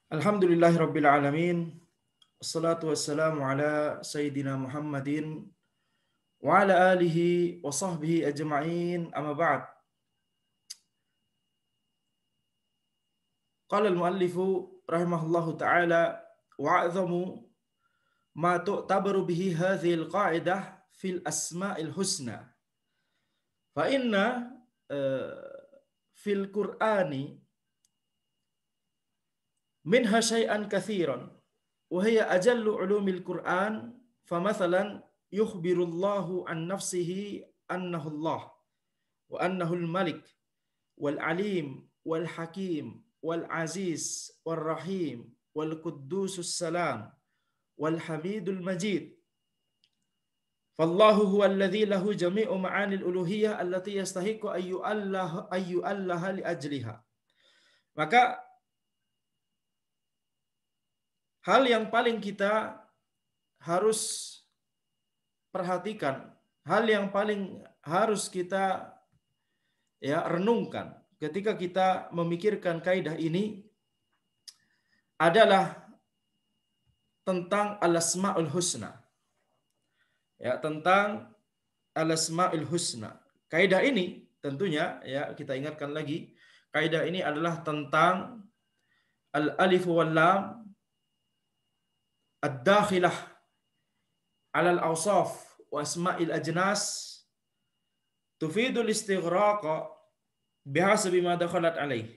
Alhamdulillahirabbil alamin. Wassalatu wassalamu ala sayyidina Muhammadin wa ala alihi wa sahbihi ajma'in. Amma ba'd. Qala al-muallifu rahimahullahu ta'ala wa a'zamu ma tu'tabaru bihi hadhihi al-qa'idah fil asma'il husna. Fa inna fil Qur'ani minha syai'an katsiran wa hiya ajallu ulumil Qur'an. Famathalan yukhbirullahu an nafsihi annahu Allah wa annahu al-malik wal alim wal hakim wal aziz wal rahim wal quddusus salam wal hamidul majid. Fallahu huwa alladhi lahu jami'u ma'anil uluhiyah allati yastahiqu ayyu Allah li ajliha. Maka hal yang paling kita harus perhatikan, hal yang paling harus kita renungkan ketika kita memikirkan kaidah ini adalah tentang al-asmaul husna. Tentang al-asmaul husna. Kaidah ini tentunya kita ingatkan lagi, kaidah ini adalah tentang al-alif wal lam ad-dakhilah 'ala al-awsaf wa asma'il ajnas tufidul istighraqa bihasabi ma dakhalat alaih.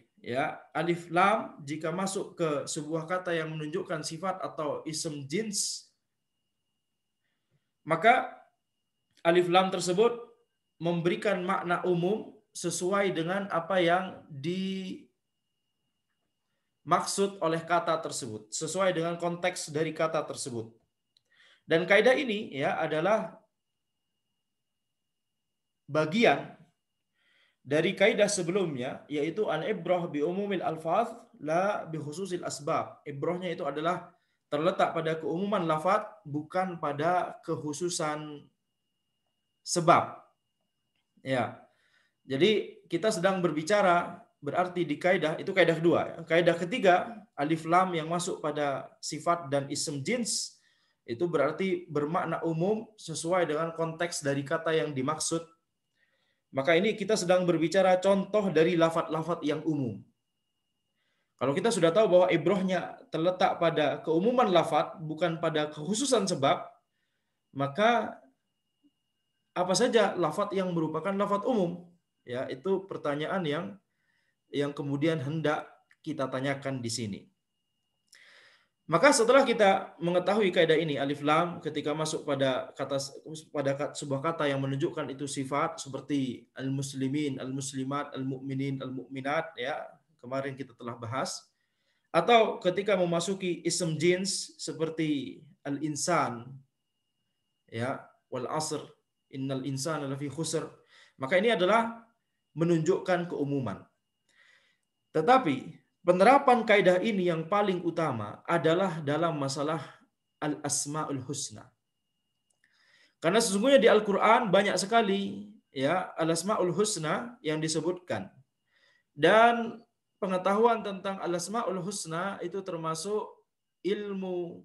Alif lam jika masuk ke sebuah kata yang menunjukkan sifat atau ism jins, maka alif lam tersebut memberikan makna umum sesuai dengan apa yang dimaksud oleh kata tersebut, sesuai dengan konteks dari kata tersebut. Dan kaidah ini adalah bagian dari kaidah sebelumnya, yaitu al-ibrah bi umumil alfaz la bi khususil asbab. Ibrahnya itu adalah terletak pada keumuman lafaz, bukan pada kekhususan sebab. Jadi kita sedang berbicara berarti di kaidah itu kaidah kedua. Kaidah ketiga, alif lam yang masuk pada sifat dan ism jins itu berarti bermakna umum sesuai dengan konteks dari kata yang dimaksud. Maka ini kita sedang berbicara contoh dari lafaz-lafaz yang umum. Kalau kita sudah tahu bahwa ibrahnya terletak pada keumuman lafaz bukan pada kekhususan sebab, maka apa saja lafaz yang merupakan lafaz umum? Itu pertanyaan yang kemudian hendak kita tanyakan di sini. Maka setelah kita mengetahui kaidah ini, alif lam ketika masuk pada sebuah kata yang menunjukkan itu sifat seperti al-muslimin, al-muslimat, al-mu'minin, al-mu'minat, kemarin kita telah bahas, atau ketika memasuki ism jins seperti al-insan, wal asr, innal insana lafi khusr, maka ini adalah menunjukkan keumuman. Tetapi penerapan kaidah ini yang paling utama adalah dalam masalah al-asmaul husna. Karena sesungguhnya di Al-Qur'an banyak sekali al-asmaul husna yang disebutkan. Dan pengetahuan tentang al-asmaul husna itu termasuk ilmu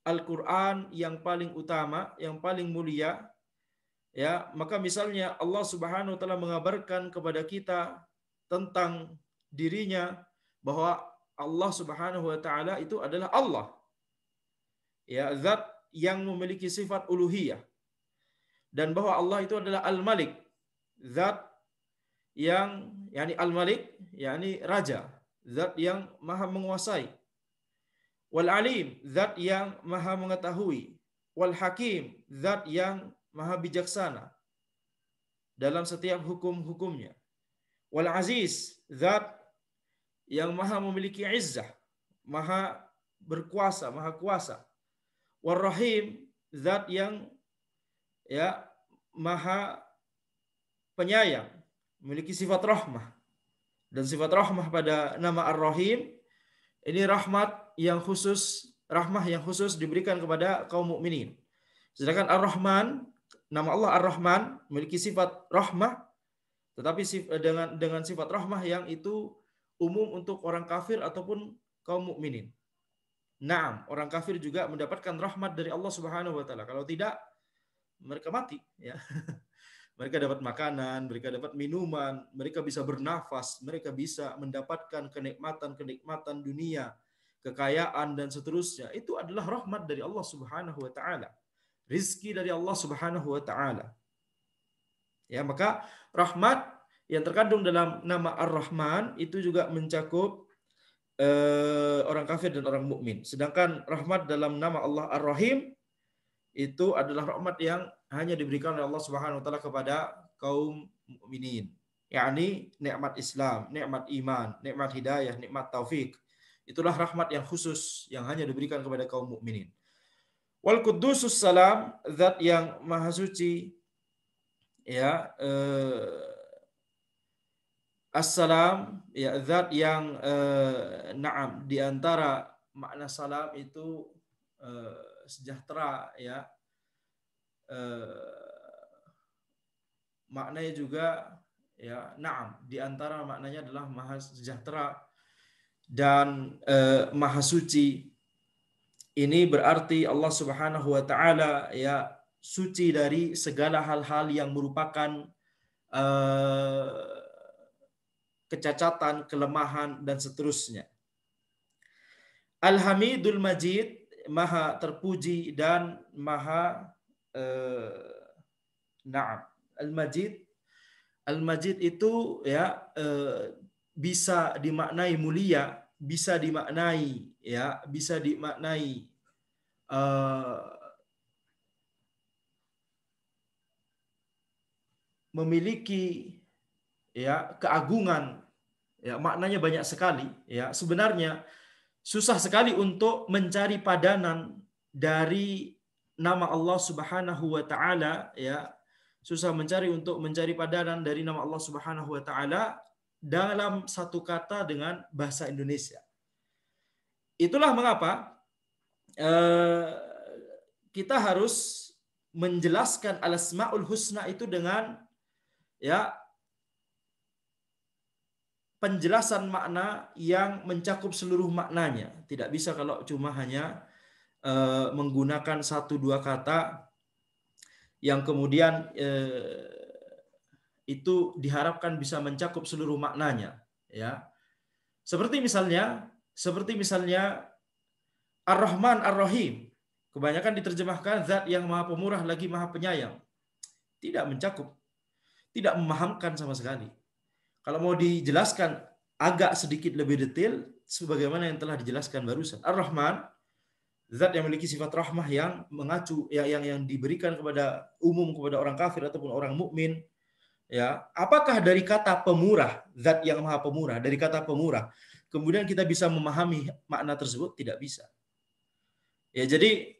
Al-Qur'an yang paling utama, yang paling mulia. Maka misalnya Allah Subhanahu wa taala mengabarkan kepada kita tentang dirinya bahwa Allah Subhanahu wa taala itu adalah Allah. Zat yang memiliki sifat uluhiyah. Dan bahwa Allah itu adalah Al-Malik. Zat yang Al-Malik raja, zat yang maha menguasai. Wal Alim, zat yang maha mengetahui. Wal Hakim, zat yang maha bijaksana dalam setiap hukum-hukumnya. Wal Aziz, zat yang maha memiliki izzah, maha berkuasa, maha kuasa. Wal Rahim, zat yang maha penyayang, memiliki sifat rahmah. Dan sifat rahmah pada nama Ar-Rahim ini rahmah yang khusus diberikan kepada kaum mukminin. Sedangkan Ar-Rahman, nama Allah Ar-Rahman memiliki sifat rahmah, tetapi dengan sifat rahmah yang itu umum untuk orang kafir ataupun kaum mukminin. Naam, orang kafir juga mendapatkan rahmat dari Allah Subhanahu wa taala. Kalau tidak, mereka mati, ya. Mereka dapat makanan, mereka dapat minuman, mereka bisa bernafas, mereka bisa mendapatkan kenikmatan-kenikmatan dunia, kekayaan dan seterusnya. Itu adalah rahmat dari Allah Subhanahu wa taala. Rizki dari Allah Subhanahu wa taala. Ya, maka rahmat yang terkandung dalam nama Ar-Rahman itu juga mencakup orang kafir dan orang mukmin. Sedangkan rahmat dalam nama Allah Ar-Rahim itu adalah rahmat yang hanya diberikan oleh Allah Subhanahu wa taala kepada kaum mukminin. yakni nikmat Islam, nikmat iman, nikmat hidayah, nikmat taufik. Itulah rahmat yang khusus yang hanya diberikan kepada kaum mukminin. Wal Quddusus Salam, zat yang maha suci, ya, Assalam, ya, zat yang na'am, di antara makna salam itu sejahtera, ya, maknanya juga, ya, na'am, di antara maknanya adalah maha sejahtera dan maha suci. Ini berarti Allah Subhanahu wa taala, ya, suci dari segala hal-hal yang merupakan kecacatan, kelemahan dan seterusnya. Al-Hamidul Majid, maha terpuji dan maha na'am. Al-Majid itu, ya, bisa dimaknai mulia, bisa dimaknai, ya, bisa dimaknai memiliki, ya, keagungan, ya, maknanya banyak sekali, ya. Sebenarnya susah sekali untuk mencari padanan dari nama Allah Subhanahu wa taala, ya. Susah untuk mencari padanan dari nama Allah Subhanahu wa taala dalam satu kata dengan bahasa Indonesia. Itulah mengapa kita harus menjelaskan Al-Asmaul Husna itu dengan, ya, penjelasan makna yang mencakup seluruh maknanya. Tidak bisa kalau cuma hanya menggunakan satu dua kata yang kemudian itu diharapkan bisa mencakup seluruh maknanya, ya. Seperti misalnya Ar-Rahman Ar-Rahim. Kebanyakan diterjemahkan zat yang maha pemurah lagi maha penyayang. Tidak mencakup, tidak memahamkan sama sekali. Kalau mau dijelaskan agak sedikit lebih detail, sebagaimana yang telah dijelaskan barusan. Ar-Rahman, zat yang memiliki sifat rahmah yang mengacu, yang diberikan kepada umum kepada orang kafir ataupun orang mukmin. Ya, apakah dari kata pemurah, zat yang maha pemurah, dari kata pemurah, kemudian kita bisa memahami makna tersebut? Tidak bisa. Ya, jadi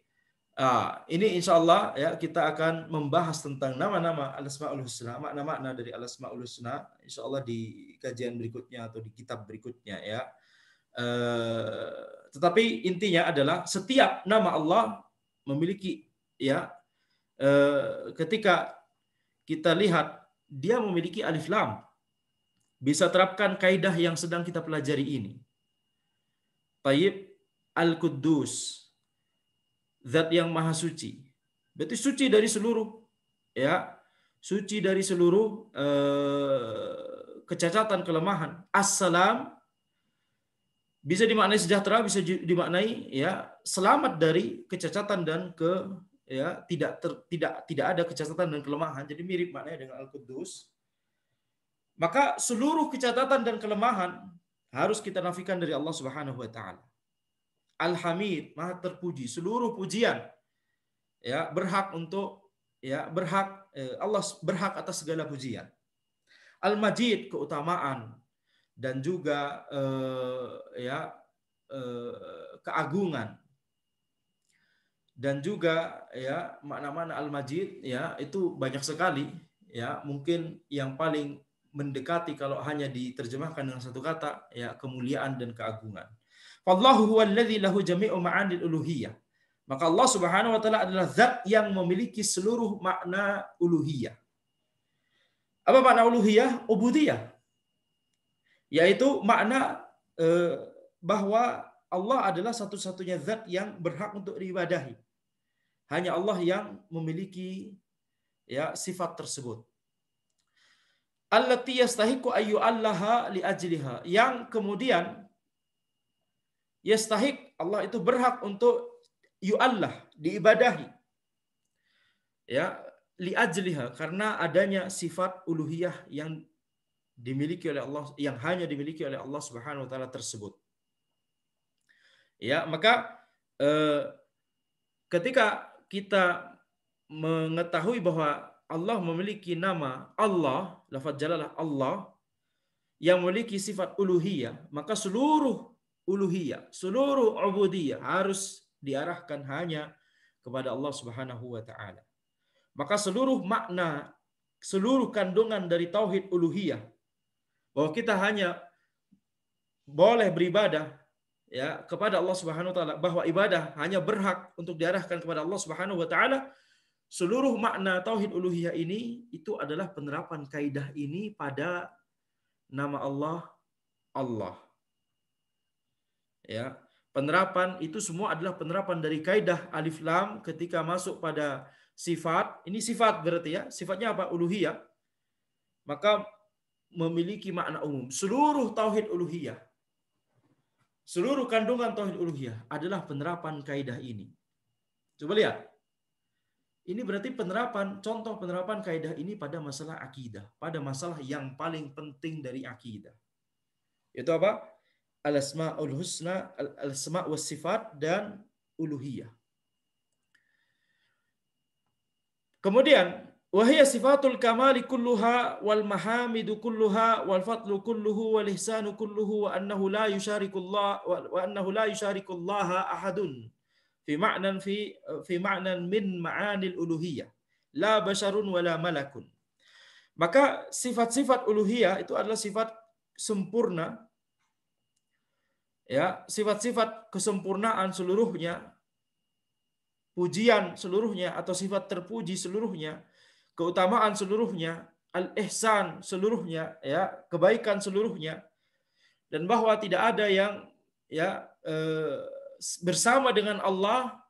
ini insya Allah, ya, kita akan membahas tentang nama-nama Al-Asmaul Husna, makna-makna dari Al-Asmaul Husna, insya Allah di kajian berikutnya atau di kitab berikutnya, ya. Tetapi intinya adalah setiap nama Allah memiliki, ya, ketika kita lihat dia memiliki alif lam, bisa terapkan kaidah yang sedang kita pelajari ini. Tayyib, Al-Quddus, zat yang maha suci. Berarti suci dari seluruh, ya, suci dari seluruh kecacatan, kelemahan. Assalam bisa dimaknai sejahtera, bisa dimaknai, ya, selamat dari kecacatan dan tidak ada kecacatan dan kelemahan. Jadi mirip maknanya dengan Al-Quddus. Maka seluruh kecacatan dan kelemahan harus kita nafikan dari Allah Subhanahu wa taala. Al-Hamid, maha terpuji, seluruh pujian, ya, berhak untuk, ya, Allah berhak atas segala pujian. Al-Majid, keutamaan dan juga keagungan. Dan juga, ya, makna-makna Al-Majid, ya, itu banyak sekali, ya. Mungkin yang paling mendekati kalau hanya diterjemahkan dengan satu kata, ya, kemuliaan dan keagungan. Wallahu huwallazi lahu jami'u ma'anil uluhiyah. Maka Allah Subhanahu wa taala adalah zat yang memiliki seluruh makna uluhiyah. Apa makna uluhiyah? Ubudiyah. Yaitu makna bahwa Allah adalah satu-satunya zat yang berhak untuk diibadahi. Hanya Allah yang memiliki ya sifat tersebut. Allati yastahiqu ayyu allaha li ajliha, yang kemudian yastahiq, Allah itu berhak untuk yu'allah, diibadahi. Ya, li ajliha, karena adanya sifat uluhiyah yang dimiliki oleh Allah, yang hanya dimiliki oleh Allah Subhanahu wa taala tersebut. Ya, maka ketika kita mengetahui bahwa Allah memiliki nama Allah, lafaz jalalah Allah, yang memiliki sifat uluhiyah, maka seluruh uluhiyah, seluruh ubudiyah harus diarahkan hanya kepada Allah Subhanahu wa taala. Maka seluruh makna, seluruh kandungan dari tauhid uluhiyah, bahwa kita hanya boleh beribadah ya kepada Allah Subhanahu wa taala, bahwa ibadah hanya berhak untuk diarahkan kepada Allah Subhanahu wa taala, seluruh makna tauhid uluhiyah ini itu adalah penerapan kaidah ini pada nama Allah, Allah. Ya, penerapan itu semua adalah penerapan dari kaidah alif lam ketika masuk pada sifat. Ini sifat berarti ya, sifatnya apa? Uluhiyah. Maka memiliki makna umum. Seluruh tauhid uluhiyah, seluruh kandungan tauhid uluhiyah adalah penerapan kaidah ini. Coba lihat. Ini berarti penerapan, contoh penerapan kaidah ini pada masalah akidah, pada masalah yang paling penting dari akidah. Itu apa? Al-asma'ul husna, al-asma' was sifat, dan uluhiyah. Kemudian wahiyya sifatul kamali kulluha wal mahamidu kulluha wal fadlu kulluhu wal ihsanu kulluhu wa annahu la yusharikullah wa annahu la yusharikullaha ahadun fi ma'nan min ma'anil uluhiyah la basharun wala malakun. Maka sifat-sifat uluhiyah itu adalah sifat sempurna, ya, sifat-sifat kesempurnaan seluruhnya, pujian seluruhnya atau sifat terpuji seluruhnya, keutamaan seluruhnya, al-ihsan seluruhnya, ya, kebaikan seluruhnya, dan bahwa tidak ada yang ya bersama dengan Allah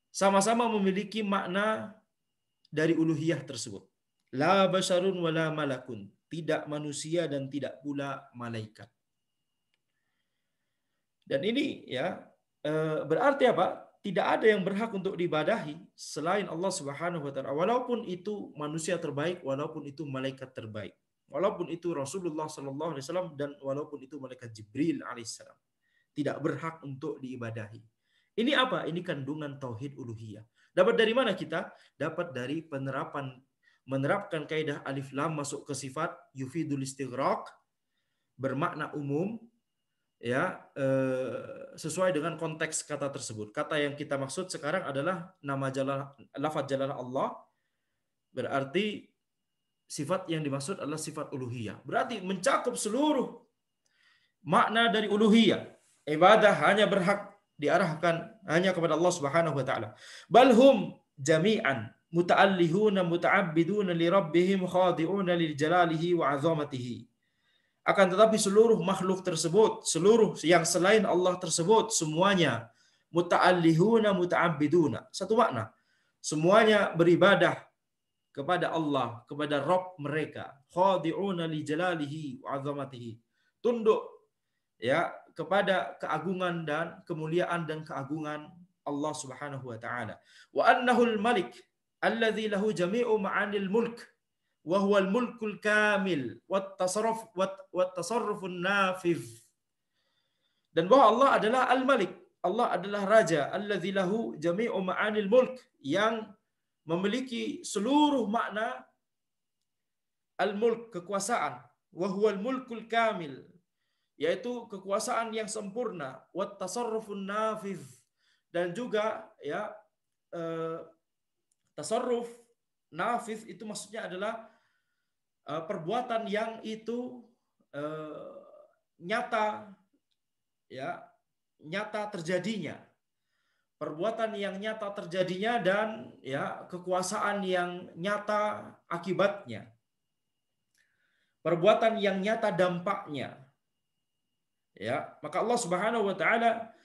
sama-sama memiliki makna dari uluhiyah tersebut. La basyarun wala malakun, tidak manusia dan tidak pula malaikat. Dan ini ya berarti apa? Tidak ada yang berhak untuk diibadahi selain Allah Subhanahu wa taala. Walaupun itu manusia terbaik, walaupun itu malaikat terbaik, walaupun itu Rasulullah sallallahu alaihi wasallam, dan walaupun itu malaikat Jibril alaihissalam, tidak berhak untuk diibadahi. Ini apa? Ini kandungan tauhid uluhiyah. Dapat dari mana kita? Dapat dari menerapkan kaidah alif lam masuk ke sifat yufidul istighraq, bermakna umum, ya, sesuai dengan konteks kata tersebut. Kata yang kita maksud sekarang adalah nama jalalah, lafaz jalalah Allah, berarti sifat yang dimaksud adalah sifat uluhiyah. Berarti mencakup seluruh makna dari uluhiyah. Ibadah hanya berhak diarahkan hanya kepada Allah Subhanahu wa taala. Balhum jami'an muta'allihuna muta'abbiduna li rabbihim khadi'una lil jalalihi wa 'azamatihi. Akan tetapi seluruh makhluk tersebut, seluruh yang selain Allah tersebut, semuanya muta'allihuna muta'abbiduna. Satu makna. Semuanya beribadah kepada Allah, kepada Rabb mereka. Khadi'una li jalalihi wa 'azamatihi. Tunduk ya kepada keagungan dan kemuliaan dan keagungan Allah Subhanahu wa taala. Wa annahul malik alladzi lahu jami'u ma'anil mulk wa huwal mulkul kamil wat tasarrufun nafiz. Dan bahwa Allah adalah al-malik, Allah adalah raja, alladzi lahu jami'u ma'anil mulk, yang memiliki seluruh makna al-mulk, kekuasaan, wa huwal mulkul kamil, yaitu kekuasaan yang sempurna, wat tasarrufun nafiz, dan juga ya tasarruf nafiz itu maksudnya adalah perbuatan yang itu nyata, ya, nyata terjadinya, perbuatan yang nyata terjadinya, dan ya kekuasaan yang nyata akibatnya, perbuatan yang nyata dampaknya. Ya, maka Allah Subhanahu wa taala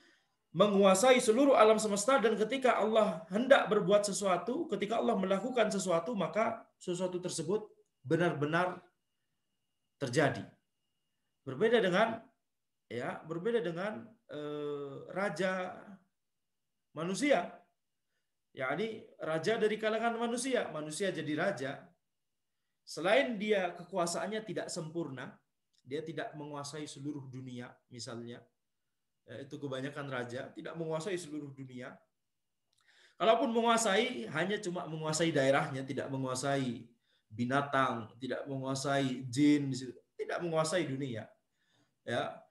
menguasai seluruh alam semesta, dan ketika Allah hendak berbuat sesuatu, ketika Allah melakukan sesuatu, maka sesuatu tersebut benar-benar terjadi. Berbeda dengan raja manusia, yakni raja dari kalangan manusia. Manusia jadi raja, selain dia kekuasaannya tidak sempurna, dia tidak menguasai seluruh dunia misalnya. Itu kebanyakan raja tidak menguasai seluruh dunia. Kalaupun menguasai, hanya cuma menguasai daerahnya, tidak menguasai binatang, tidak menguasai jin, tidak menguasai dunia. Ya.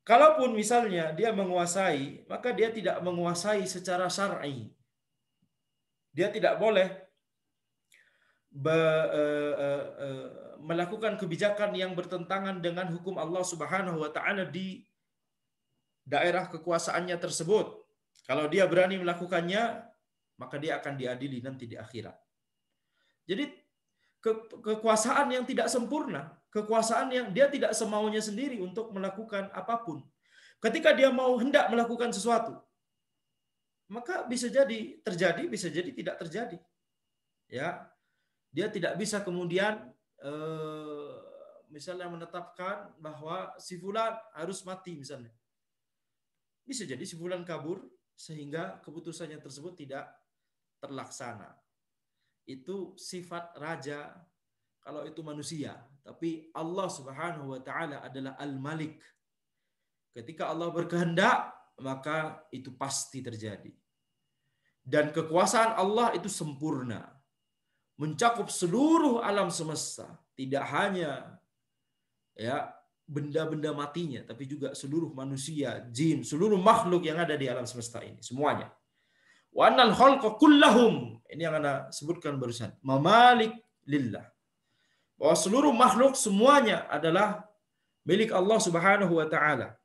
Kalaupun misalnya dia menguasai, maka dia tidak menguasai secara syar'i. Dia tidak boleh melakukan kebijakan yang bertentangan dengan hukum Allah Subhanahu wa taala di daerah kekuasaannya tersebut. Kalau dia berani melakukannya, maka dia akan diadili nanti di akhirat. Jadi kekuasaan yang tidak sempurna, kekuasaan yang dia tidak semaunya sendiri untuk melakukan apapun. Ketika dia mau hendak melakukan sesuatu, maka bisa jadi terjadi, bisa jadi tidak terjadi. Ya, dia tidak bisa kemudian misalnya menetapkan bahwa si fulan harus mati misalnya. Bisa jadi si fulan kabur sehingga keputusannya tersebut tidak terlaksana. Itu sifat raja kalau itu manusia. Tapi Allah Subhanahu wa taala adalah Al-Malik. Ketika Allah berkehendak, maka itu pasti terjadi. Dan kekuasaan Allah itu sempurna, mencakup seluruh alam semesta, tidak hanya benda-benda matinya, tapi juga seluruh manusia, jin, seluruh makhluk yang ada di alam semesta ini, semuanya. Wa annal khalqa kullahum, ini yang Anda sebutkan barusan, mamalik lillah. Bahwa seluruh makhluk semuanya adalah milik Allah Subhanahu wa taala.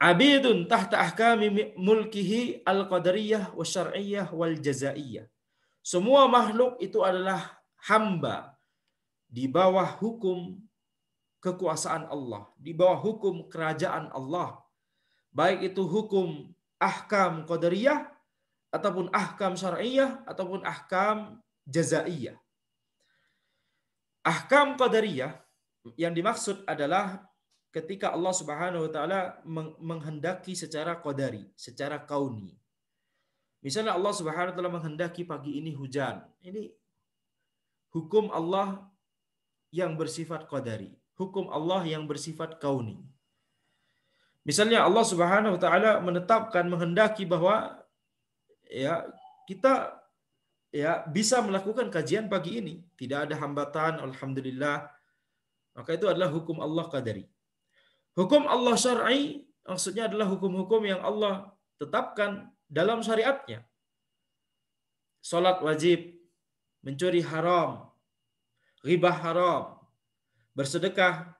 Abidun tahta ahkami mulkihi al-qadariyah wa syar'iyyah wal jazaiyah. Semua makhluk itu adalah hamba di bawah hukum kekuasaan Allah, di bawah hukum kerajaan Allah. Baik itu hukum ahkam qadariyah, ataupun ahkam syar'iyyah, ataupun ahkam jazaiyah. Ahkam qadariyah yang dimaksud adalah ketika Allah Subhanahu wa taala menghendaki secara qadari, secara kauni. Misalnya Allah Subhanahu wa taala menghendaki pagi ini hujan. Ini hukum Allah yang bersifat qadari, hukum Allah yang bersifat kauni. Misalnya Allah Subhanahu wa taala menetapkan, menghendaki bahwa kita bisa melakukan kajian pagi ini, tidak ada hambatan, alhamdulillah. Maka itu adalah hukum Allah qadari. Hukum Allah syar'i maksudnya adalah hukum-hukum yang Allah tetapkan dalam syariatnya. Salat wajib, mencuri haram, ghibah haram, bersedekah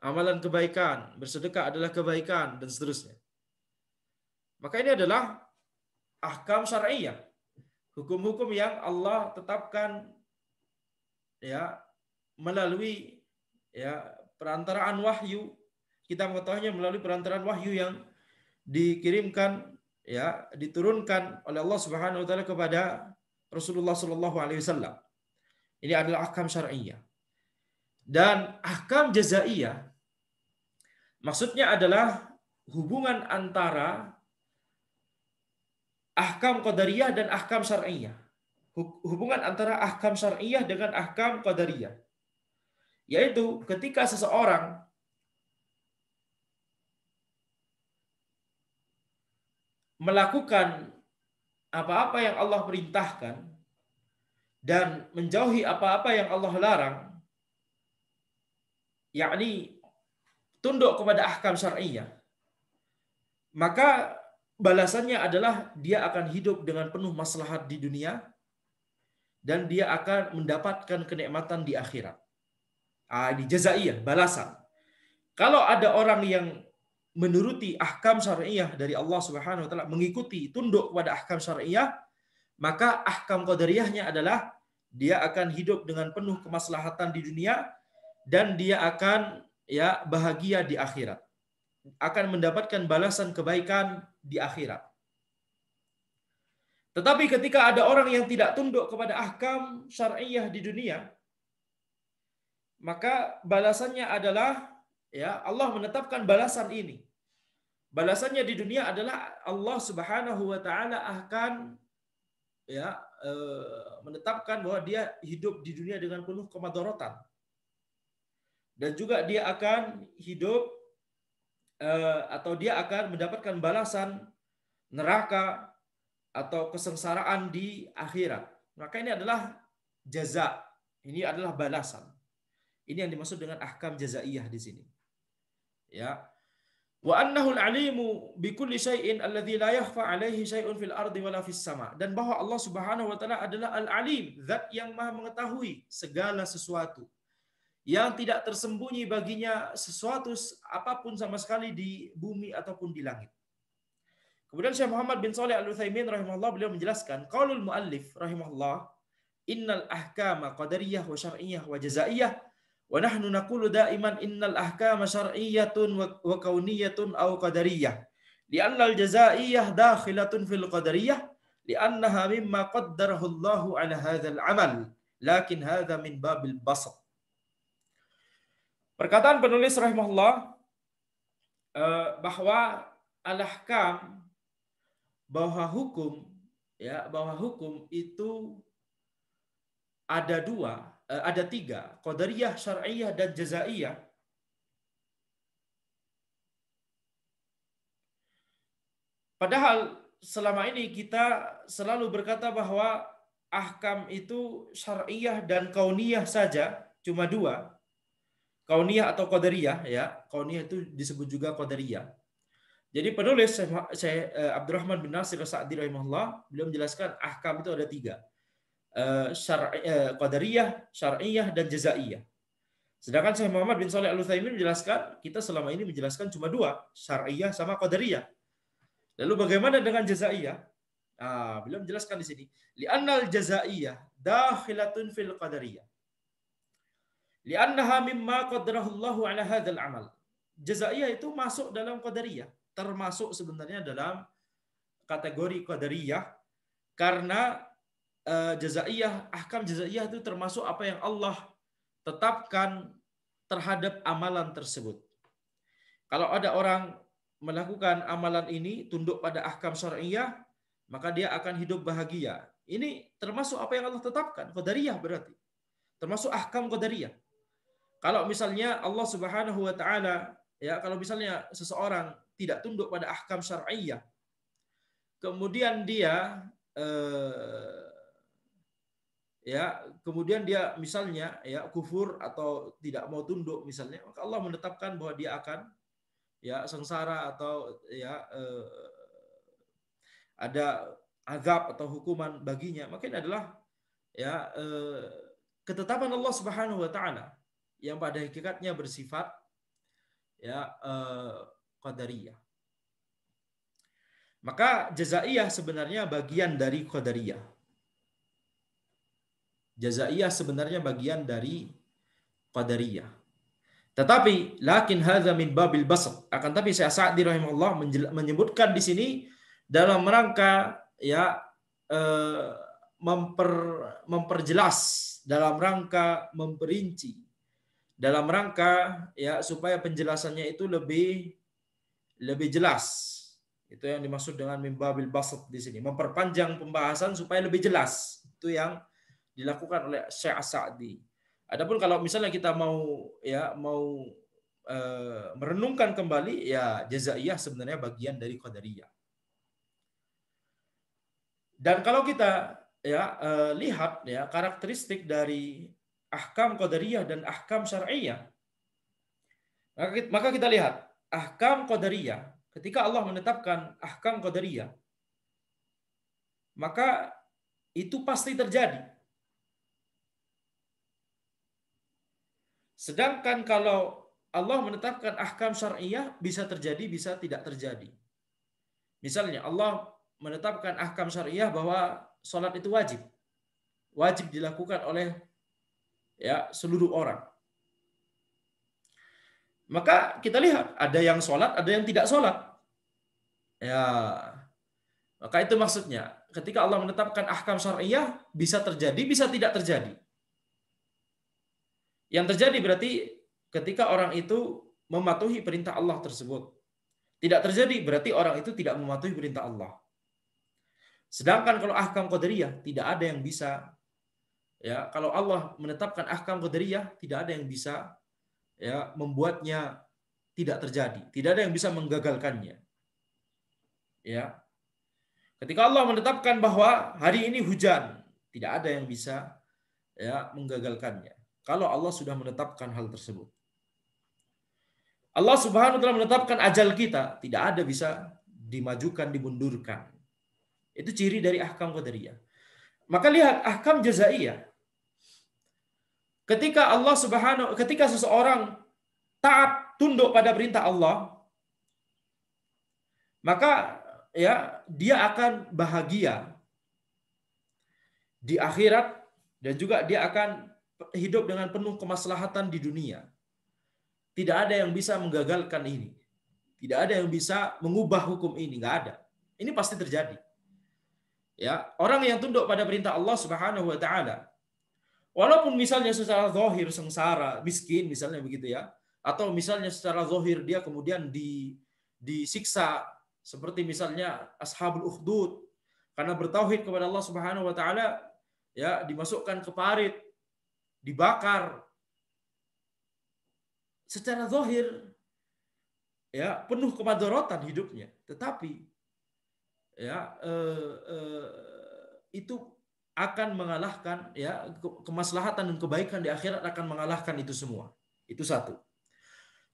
amalan kebaikan, bersedekah adalah kebaikan, dan seterusnya. Maka ini adalah ahkam syar'iyyah, hukum-hukum yang Allah tetapkan melalui perantaraan wahyu. Kita mengetahuinya melalui perantaraan wahyu yang dikirimkan, diturunkan oleh Allah Subhanahu wa taala kepada Rasulullah sallallahu alaihi wasallam. Ini adalah ahkam syar'iyyah. Dan ahkam jazaiyah maksudnya adalah hubungan antara ahkam qadariyah dan ahkam syar'iyyah. Hubungan antara ahkam syar'iyyah dengan ahkam qadariyah. Yaitu ketika seseorang melakukan apa-apa yang Allah perintahkan dan menjauhi apa-apa yang Allah larang, yakni tunduk kepada ahkam syar'iyyah, maka balasannya adalah dia akan hidup dengan penuh maslahat di dunia dan dia akan mendapatkan kenikmatan di akhirat. Di jazaiyah, balasan. Kalau ada orang yang menuruti ahkam syar'iyyah dari Allah Subhanahu wa taala, mengikuti, tunduk pada ahkam syar'iyyah, maka ahkam qadariyahnya adalah dia akan hidup dengan penuh kemaslahatan di dunia dan dia akan ya bahagia di akhirat, akan mendapatkan balasan kebaikan di akhirat. Tetapi ketika ada orang yang tidak tunduk kepada ahkam syar'iyyah di dunia, maka balasannya adalah ya Allah menetapkan balasan ini. Balasannya di dunia adalah Allah Subhanahu wa taala akan ya menetapkan bahwa dia hidup di dunia dengan penuh kemadharatan. Dan juga dia akan hidup atau dia akan mendapatkan balasan neraka atau kesengsaraan di akhirat. Maka ini adalah jaza. Ini adalah balasan. Ini yang dimaksud dengan ahkam jazaiyah di sini. Ya. Wa annahu al-alimu bi kulli syai'in alladzi la yakhfa 'alaihi syai'un fil ardi wala fis sama. Dan bahwa Allah Subhanahu wa taala adalah al-alim, zat yang Maha mengetahui segala sesuatu. Yang tidak tersembunyi baginya sesuatu apapun sama sekali di bumi ataupun di langit. Kemudian Syekh Muhammad bin Shalih Al-Utsaimin rahimahullah beliau menjelaskan, qaulul muallif rahimahullah, innal ahkama qadariyah wa syar'iyyah wa jazaiyah wa nahnu naqulu daiman innal ahkama syar'iyyatun wa kauniyatun aw qadariyah li'anna al-jazaiyah dakhilatun fil qadariyah li'annaha mimma qaddarahu Allahu ala hadzal amal lakin hadza min babil basat. Perkataan penulis rahimahullah bahwa al-ahkam, bahwa hukum itu ada tiga, qadariyah, syar'iyyah, dan jazaiyah. Padahal selama ini kita selalu berkata bahwa ahkam itu syar'iyyah dan kauniyah saja, cuma dua, kauniyah atau qadariyah. Ya, kauniyah itu disebut juga qadariyah. Jadi penulis Syekh Abdurrahman bin Nasir As-Sa'di rahimahullah beliau menjelaskan ahkam itu ada tiga, qadariyah, syar'iyyah, dan jazaiyah. Sedangkan Syekh Muhammad bin Shalih Al-Utsaimin menjelaskan kita selama ini menjelaskan cuma dua, syar'iyyah sama qadariyah. Lalu bagaimana dengan jazaiyah? Beliau menjelaskan di sini, li'annal jazaiyah dakhilatun fil qadariyah. Li'annaha mimma qaddarahu Allahu ala hadzal amal. Jazaiyah itu masuk dalam qadariyah, termasuk sebenarnya dalam kategori qadariyah karena jazaiyah, ahkam jazaiyah itu termasuk apa yang Allah tetapkan terhadap amalan tersebut. Kalau ada orang melakukan amalan ini tunduk pada ahkam syar'iyyah, maka dia akan hidup bahagia. Ini termasuk apa yang Allah tetapkan, qadariyah berarti. Termasuk ahkam qadariyah. Kalau misalnya Allah Subhanahu wa taala, ya, kalau misalnya seseorang tidak tunduk pada ahkam syar'iyyah, kemudian dia kemudian dia misalnya ya kufur atau tidak mau tunduk misalnya, maka Allah menetapkan bahwa dia akan ya sengsara atau ya ada azab atau hukuman baginya. Maka ini adalah ya ketetapan Allah Subhanahu wa taala yang pada hakikatnya bersifat ya qadariyah. Maka jazaiyah sebenarnya bagian dari qadariyah. Jazaiyah sebenarnya bagian dari qadariyah. Tetapi lakin hadza min babil basat. Akan tapi Syekh Sa'di rahimahullah menyebutkan di sini dalam rangka ya memperjelas, dalam rangka memperinci, dalam rangka ya supaya penjelasannya itu lebih jelas. Itu yang dimaksud dengan min babil basat di sini, memperpanjang pembahasan supaya lebih jelas. Itu yang dilakukan oleh Syekh Sa'di. Adapun kalau misalnya kita mau merenungkan kembali, ya jazaiyah sebenarnya bagian dari qadariyah. Dan kalau kita lihat ya karakteristik dari ahkam qadariyah dan ahkam syar'iyyah, maka kita lihat ahkam qadariyah, ketika Allah menetapkan ahkam qadariyah, maka itu pasti terjadi. Sedangkan kalau Allah menetapkan ahkam syar'iyyah, bisa terjadi, bisa tidak terjadi. Misalnya Allah menetapkan ahkam syar'iyyah bahwa sholat itu wajib. Wajib dilakukan oleh ya seluruh orang. Maka kita lihat ada yang sholat, ada yang tidak sholat. Ya, maka itu maksudnya. Ketika Allah menetapkan ahkam syariah, bisa terjadi, bisa tidak terjadi. Yang terjadi berarti ketika orang itu mematuhi perintah Allah tersebut. Tidak terjadi berarti orang itu tidak mematuhi perintah Allah. Sedangkan kalau ahkam qadariyah tidak ada yang bisa, ya, kalau Allah menetapkan ahkam qadariyah tidak ada yang bisa, ya, membuatnya tidak terjadi. Tidak ada yang bisa menggagalkannya. Ya. Ketika Allah menetapkan bahwa hari ini hujan, tidak ada yang bisa, ya, menggagalkannya. Kalau Allah sudah menetapkan hal tersebut. Allah Subhanahu wa taala menetapkan ajal kita, tidak ada bisa dimajukan, dimundurkan. Itu ciri dari ahkam qadariyah. Maka lihat ahkam jazaiyah. Ketika seseorang taat, tunduk pada perintah Allah, maka, ya, dia akan bahagia di akhirat dan juga dia akan hidup dengan penuh kemaslahatan di dunia. Tidak ada yang bisa menggagalkan ini. Tidak ada yang bisa mengubah hukum ini, nggak ada. Ini pasti terjadi. Ya, orang yang tunduk pada perintah Allah Subhanahu wa taala, walaupun misalnya secara zahir sengsara, miskin misalnya begitu ya, atau misalnya secara zahir dia kemudian disiksa seperti misalnya ashabul ukhdud karena bertauhid kepada Allah Subhanahu wa taala, ya, dimasukkan ke parit, dibakar. Secara zahir, ya, penuh kemadharatan hidupnya, tetapi, ya, itu akan mengalahkan, ya, kemaslahatan dan kebaikan di akhirat akan mengalahkan itu semua. Itu satu.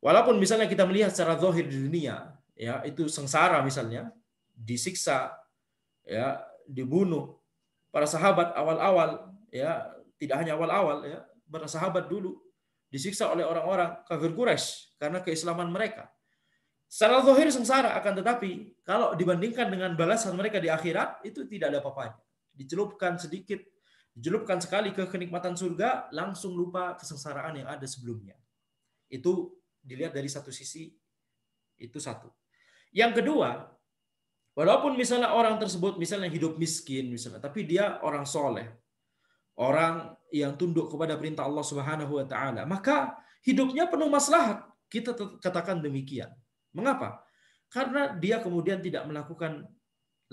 Walaupun misalnya kita melihat secara zahir di dunia, ya, itu sengsara misalnya, disiksa, ya, dibunuh. Para sahabat awal-awal, ya, tidak hanya awal-awal, ya, para sahabat dulu disiksa oleh orang-orang kafir Quraisy karena keislaman mereka. Secara zahir sengsara, akan tetapi kalau dibandingkan dengan balasan mereka di akhirat, itu tidak ada apa-apanya. Dicelupkan sedikit, dicelupkan sekali ke kenikmatan surga, langsung lupa kesengsaraan yang ada sebelumnya. Itu dilihat dari satu sisi, itu satu. Yang kedua, walaupun misalnya orang tersebut misalnya hidup miskin misalnya, tapi dia orang soleh, orang yang tunduk kepada perintah Allah Subhanahu wa taala, maka hidupnya penuh maslahat. Kita katakan demikian. Mengapa? Karena dia kemudian tidak melakukan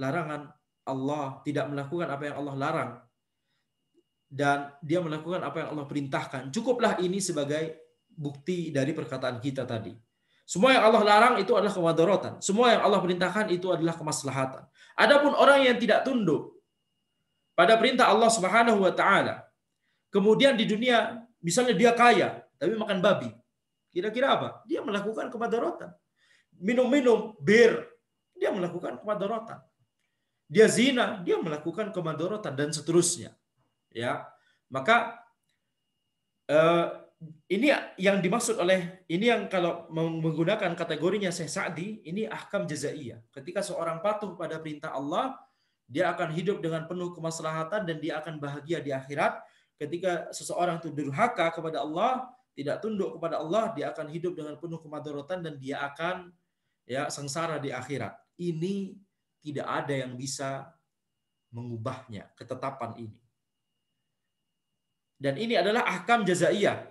larangan Allah, tidak melakukan apa yang Allah larang, dan dia melakukan apa yang Allah perintahkan. Cukuplah ini sebagai bukti dari perkataan kita tadi. Semua yang Allah larang itu adalah kemadharatan. Semua yang Allah perintahkan itu adalah kemaslahatan. Adapun orang yang tidak tunduk pada perintah Allah Subhanahu wa taala, kemudian di dunia misalnya dia kaya tapi makan babi, kira-kira apa? Dia melakukan kemadharatan. Minum-minum bir, dia melakukan kemadharatan. Dia zina, dia melakukan kemadharatan, dan seterusnya. Ya, maka ini yang dimaksud oleh, ini yang kalau menggunakan kategorinya Syekh Sa'di, ini ahkam jazaiyah. Ketika seorang patuh pada perintah Allah, dia akan hidup dengan penuh kemaslahatan dan dia akan bahagia di akhirat. Ketika seseorang itu durhaka kepada Allah, tidak tunduk kepada Allah, dia akan hidup dengan penuh kemadharatan dan dia akan, ya, sengsara di akhirat. Ini tidak ada yang bisa mengubahnya, ketetapan ini. Dan ini adalah ahkam jazaiyah.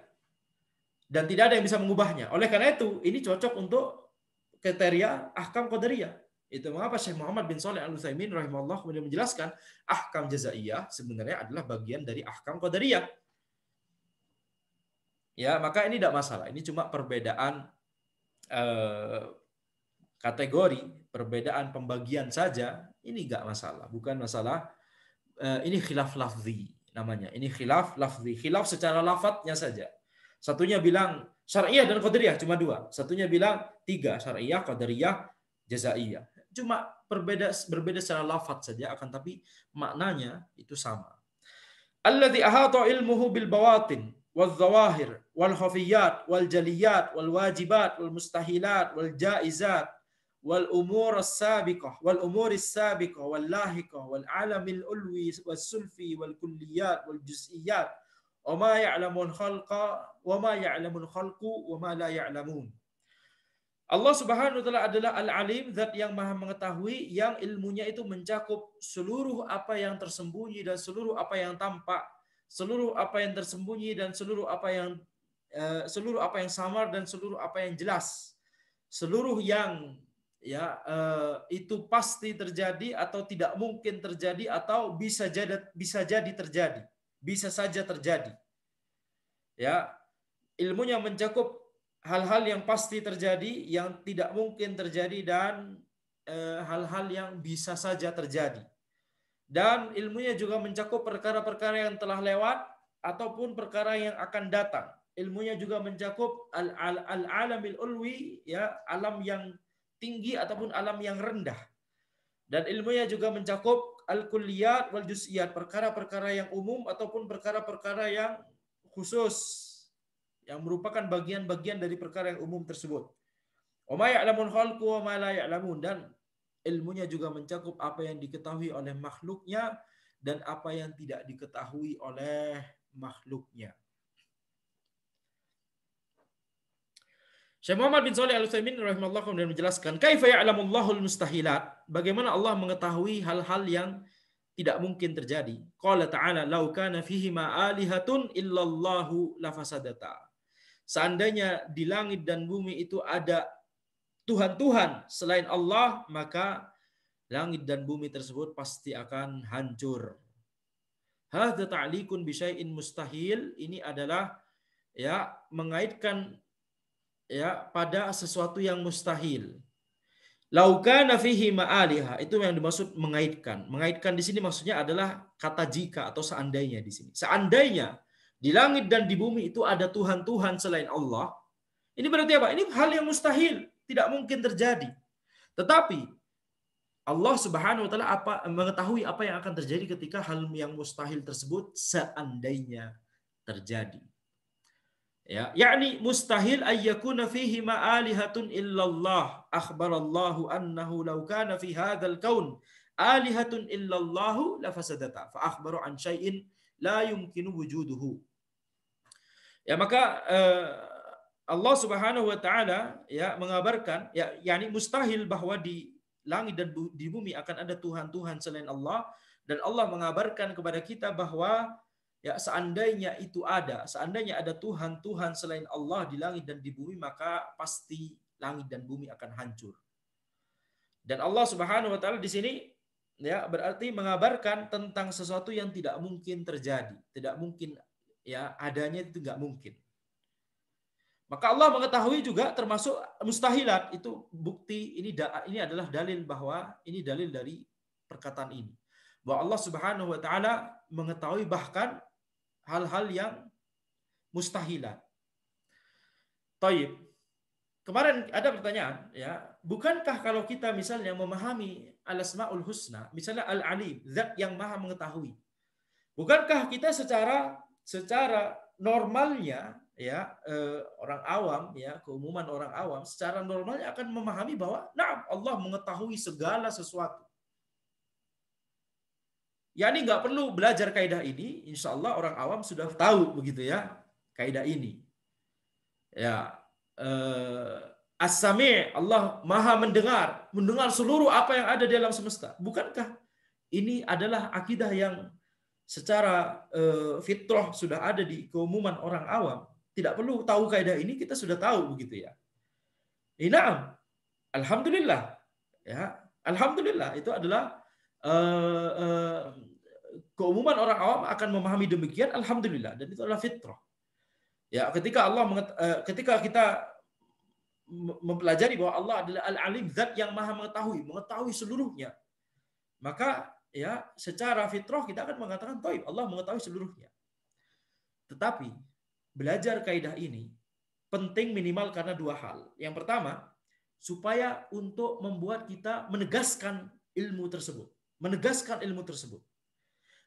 Dan tidak ada yang bisa mengubahnya. Oleh karena itu, ini cocok untuk kriteria ahkam qadariyah. Itu mengapa Syekh Muhammad bin Shalih Al-Utsaimin rahimahullah kemudian menjelaskan ahkam jazaiyah sebenarnya adalah bagian dari ahkam qadariyah. Ya, maka ini tidak masalah. Ini cuma perbedaan kategori, perbedaan pembagian saja. Ini enggak masalah, bukan masalah. Ini khilaf lafzi namanya. Ini khilaf lafzi, khilaf secara lafadznya saja. Satunya bilang syariah dan qadariyah cuma dua. Satunya bilang tiga, syariah, qadariyah, jazaiyah. Cuma berbeda secara lafadz saja, akan tapi maknanya itu sama. Alladzi ahata ilmuhu bil bawatin wal zawahir wal khafiyat wal jaliyat wal wajibat wal mustahilat wal jaizat wal umur as-sabiqah wal umur as-sabiqah wal lahiqah wal alamil ulwi was sulfi wal kulliyat wal juz'iyat wa ma ya'lamun khalqa wa ma ya'lamun khalqu wa ma la ya'lamun. Allah Subhanahu wa taala adalah Al-Alim, zat yang Maha mengetahui, yang ilmunya itu mencakup seluruh apa yang tersembunyi dan seluruh apa yang tampak, seluruh apa yang tersembunyi dan seluruh apa yang samar dan seluruh apa yang jelas. Seluruh yang itu pasti terjadi atau tidak mungkin terjadi atau bisa jadi terjadi. Bisa saja terjadi. Ya, ilmunya mencakup hal-hal yang pasti terjadi, yang tidak mungkin terjadi, dan hal-hal yang bisa saja terjadi. Dan ilmunya juga mencakup perkara-perkara yang telah lewat ataupun perkara yang akan datang. Ilmunya juga mencakup al-alamil ulwi, ya, alam yang tinggi ataupun alam yang rendah. Dan ilmunya juga mencakup al-kulliyat wal juz'iyat, perkara-perkara yang umum ataupun perkara-perkara yang khusus, yang merupakan bagian-bagian dari perkara yang umum tersebut. Wa ma ya'lamul khalqu wa ma la ya'lamun, dan ilmunya juga mencakup apa yang diketahui oleh makhluknya dan apa yang tidak diketahui oleh makhluknya. Syekh Muhammad bin Shalih Al-Utsaimin rahimahullah kemudian menjelaskan, kaifa ya'lamullahul mustahilat, bagaimana Allah mengetahui hal-hal yang tidak mungkin terjadi. Qala ta'ala, "Lau kana fihi ma alihatun illallahu lafasadata." Seandainya di langit dan bumi itu ada Tuhan-Tuhan selain Allah, maka langit dan bumi tersebut pasti akan hancur. Hadza ta'liqun bi syai'in mustahil, ini adalah mengaitkan pada sesuatu yang mustahil. Lau kana fihi ma'aliha, itu yang dimaksud mengaitkan. Mengaitkan di sini maksudnya adalah kata jika atau seandainya di sini. Seandainya di langit dan di bumi itu ada Tuhan-Tuhan selain Allah, ini berarti apa? Ini hal yang mustahil, tidak mungkin terjadi. Tetapi Allah Subhanahu wa taala mengetahui apa yang akan terjadi ketika hal yang mustahil tersebut seandainya terjadi. Ya, yakni mustahil ayyakuna fihi ma'alihatun illallah. Akhbarallahu annahu law kana fi hadzal kaun alihatun illallahu lafasadata. Fa akhbaru an syai'in la yumkinu wujuduhu. Ya, maka Allah Subhanahu wa taala mengabarkan, yakni mustahil bahwa di langit dan di bumi akan ada Tuhan-Tuhan selain Allah, dan Allah mengabarkan kepada kita bahwa seandainya ada Tuhan-Tuhan selain Allah di langit dan di bumi, maka pasti langit dan bumi akan hancur. Dan Allah Subhanahu wa taala di sini berarti mengabarkan tentang sesuatu yang tidak mungkin terjadi, tidak mungkin adanya, itu enggak mungkin. Maka Allah mengetahui juga termasuk mustahilat, itu bukti ini adalah dalil bahwa ini dalil dari perkataan ini. Bahwa Allah Subhanahu wa taala mengetahui bahkan hal-hal yang mustahilat. Taib. Kemarin ada pertanyaan, bukankah kalau kita misalnya memahami al-asmaul husna, misalnya al-alim, zat yang maha mengetahui, bukankah kita secara normalnya orang awam, keumuman orang awam secara normalnya akan memahami bahwa Allah mengetahui segala sesuatu. Yani nggak perlu belajar kaidah ini, insya Allah orang awam sudah tahu begitu kaidah ini. As-Sami', Allah maha mendengar seluruh apa yang ada di alam semesta. Bukankah ini adalah akidah yang secara fitrah sudah ada di keumuman orang awam? Tidak perlu tahu kaidah ini, kita sudah tahu begitu ya. Na'am. Alhamdulillah. Alhamdulillah, itu adalah keumuman orang awam akan memahami demikian, alhamdulillah, dan itu adalah fitrah. Ketika kita mempelajari bahwa Allah adalah al-alim, zat yang maha mengetahui seluruhnya, maka secara fitrah kita akan mengatakan taib, Allah mengetahui seluruhnya. Tetapi belajar kaidah ini penting minimal karena dua hal. Yang pertama, supaya untuk membuat kita menegaskan ilmu tersebut.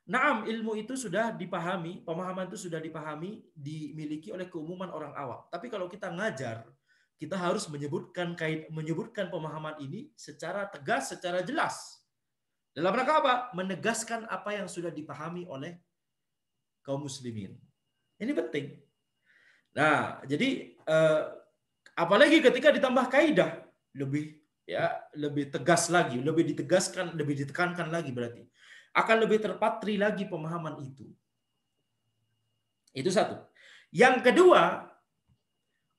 Naam, ilmu itu sudah dipahami, pemahaman itu sudah dipahami, dimiliki oleh keumuman orang awam. Tapi kalau kita ngajar, kita harus menyebutkan pemahaman ini secara tegas, secara jelas. Dalam rangka apa? Menegaskan apa yang sudah dipahami oleh kaum muslimin. Ini penting. Nah, jadi Apalagi ketika ditambah kaidah, lebih tegas lagi, lebih ditegaskan, lebih ditekankan lagi, berarti akan lebih terpatri lagi pemahaman itu. Itu satu. Yang kedua,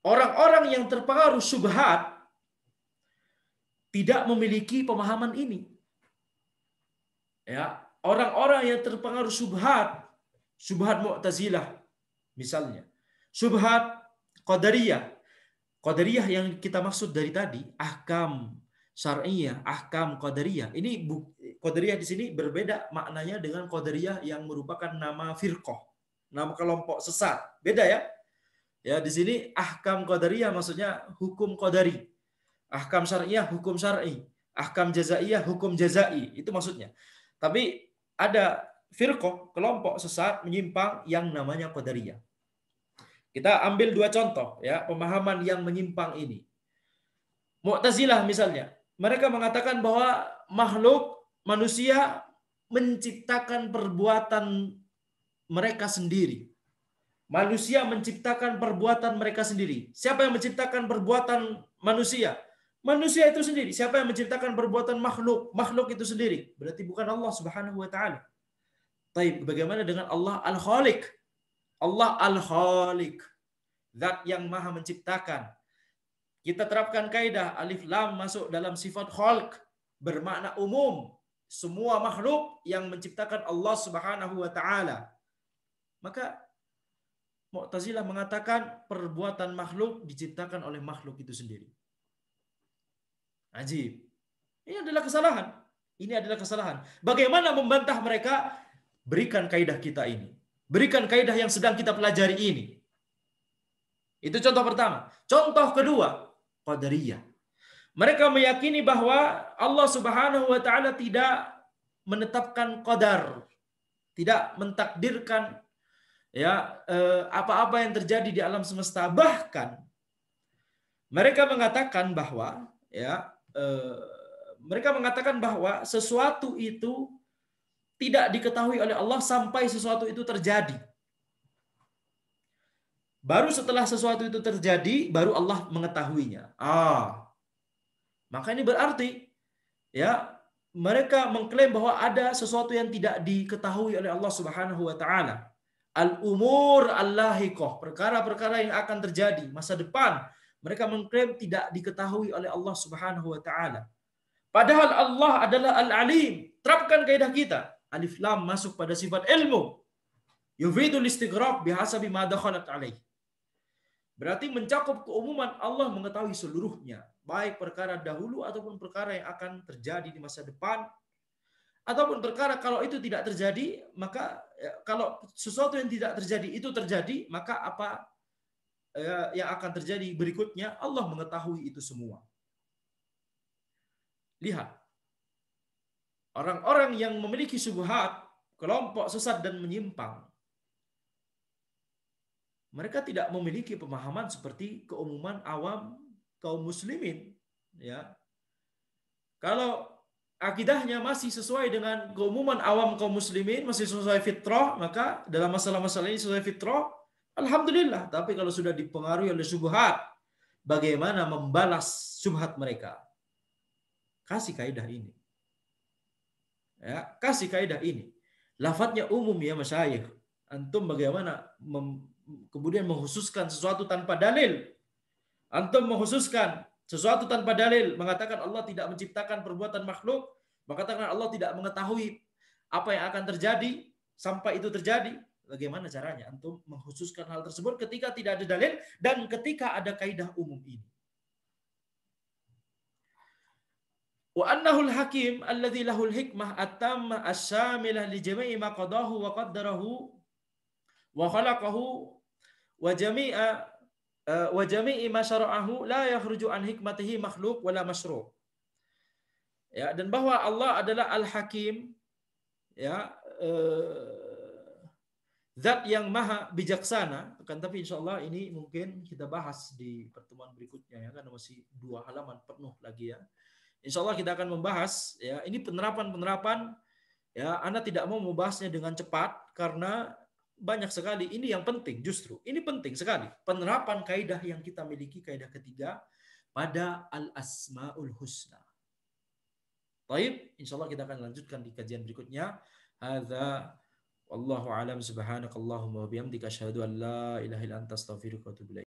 orang-orang yang terpengaruh syubhat tidak memiliki pemahaman ini. Ya, orang-orang yang terpengaruh syubhat Mu'tazilah misalnya, syubhat Qadariyah. Qadariyah yang kita maksud dari tadi, ahkam syar'iyah, ahkam qadariyah. Ini Qadariyah di sini berbeda maknanya dengan Qadariyah yang merupakan nama firqah, nama kelompok sesat. Beda ya. Ya, di sini ahkam qadariyah maksudnya hukum qadari. Ahkam syar'iyah hukum syar'i. Ahkam jazaiyah hukum jazai. Itu maksudnya. Tapi ada firqah, kelompok sesat menyimpang yang namanya qadariyah. Kita ambil dua contoh ya, pemahaman yang menyimpang ini. Mu'tazilah misalnya, mereka mengatakan bahwa makhluk manusia menciptakan perbuatan mereka sendiri. Manusia menciptakan perbuatan mereka sendiri. Siapa yang menciptakan perbuatan manusia? Manusia itu sendiri. Siapa yang menciptakan perbuatan makhluk? Makhluk itu sendiri. Berarti bukan Allah Subhanahu wa taala. Baik, bagaimana dengan Allah Al-Khaliq? Allah Al-Khaliq, zat yang maha menciptakan. Kita terapkan kaidah alif lam masuk dalam sifat khalq, bermakna umum, semua makhluk yang menciptakan Allah Subhanahu wa taala. Maka Mu'tazilah mengatakan perbuatan makhluk diciptakan oleh makhluk itu sendiri. Ajib. Ini adalah kesalahan. Ini adalah kesalahan. Bagaimana membantah mereka? Berikan kaidah kita ini. Berikan kaidah yang sedang kita pelajari ini. Itu contoh pertama. Contoh kedua, Qadariyah. Mereka meyakini bahwa Allah Subhanahu wa taala tidak menetapkan qadar, tidak mentakdirkan ya apa-apa yang terjadi di alam semesta. Bahkan mereka mengatakan bahwa mereka mengatakan bahwa sesuatu itu tidak diketahui oleh Allah sampai sesuatu itu terjadi. Baru setelah sesuatu itu terjadi, baru Allah mengetahuinya. Maka ini berarti ya mereka mengklaim bahwa ada sesuatu yang tidak diketahui oleh Allah Subhanahu wa taala. Al-umur al-lahiqah, perkara-perkara yang akan terjadi masa depan, mereka mengklaim tidak diketahui oleh Allah Subhanahu wa taala. Padahal Allah adalah Al-Alim. Terapkan kaidah kita. Alif lam masuk pada sifat ilmu. Yufidul istighraq bihasabi ma dakhalat alaih. Berarti mencakup keumuman, Allah mengetahui seluruhnya, baik perkara dahulu ataupun perkara yang akan terjadi di masa depan, ataupun perkara kalau itu tidak terjadi, maka kalau sesuatu yang tidak terjadi itu terjadi, maka apa yang akan terjadi berikutnya, Allah mengetahui itu semua. Lihat, orang-orang yang memiliki syubhat, kelompok sesat dan menyimpang, mereka tidak memiliki pemahaman seperti keumuman awam kaum muslimin. Ya, kalau akidahnya masih sesuai dengan keumuman awam kaum muslimin, masih sesuai fitrah, maka dalam masalah-masalah ini sesuai fitrah, alhamdulillah. Tapi kalau sudah dipengaruhi oleh syubhat, bagaimana membalas syubhat mereka? Kasih kaidah ini. Ya, kasih kaidah ini. Lafadznya umum ya masyayikh. Antum bagaimana kemudian menghususkan sesuatu tanpa dalil? Antum menghususkan sesuatu tanpa dalil, mengatakan Allah tidak menciptakan perbuatan makhluk, mengatakan Allah tidak mengetahui apa yang akan terjadi sampai itu terjadi. Bagaimana caranya antum menghususkan hal tersebut ketika tidak ada dalil dan ketika ada kaidah umum ini? Wa annahul hakim alladzi lahul hikmah at-tammah asy-syamilah li jami'i ma qadahu wa qaddarahu wa khalaqahu wa jami'i ma syara'ahu la yakhruju an hikmatihi makhluk wala masyru'. Ya, dan bahwa Allah adalah Al-Hakim, ya, zat yang maha bijaksana. Akan tapi insyaallah ini mungkin kita bahas di pertemuan berikutnya ya, karena masih 2 halaman penuh lagi ya. Insyaallah kita akan membahas ya, ini penerapan-penerapan ya, Anda tidak mau membahasnya dengan cepat karena banyak sekali. Ini yang penting justru. Ini penting sekali. Penerapan kaidah yang kita miliki, kaidah ketiga, pada al-asma'ul husna. Baik, insyaallah kita akan lanjutkan di kajian berikutnya. Hadza wallahu alam subhanakallahumma wa bihamdika asyhadu an la ilaha illa anta astaghfiruka wa atubu ilaik.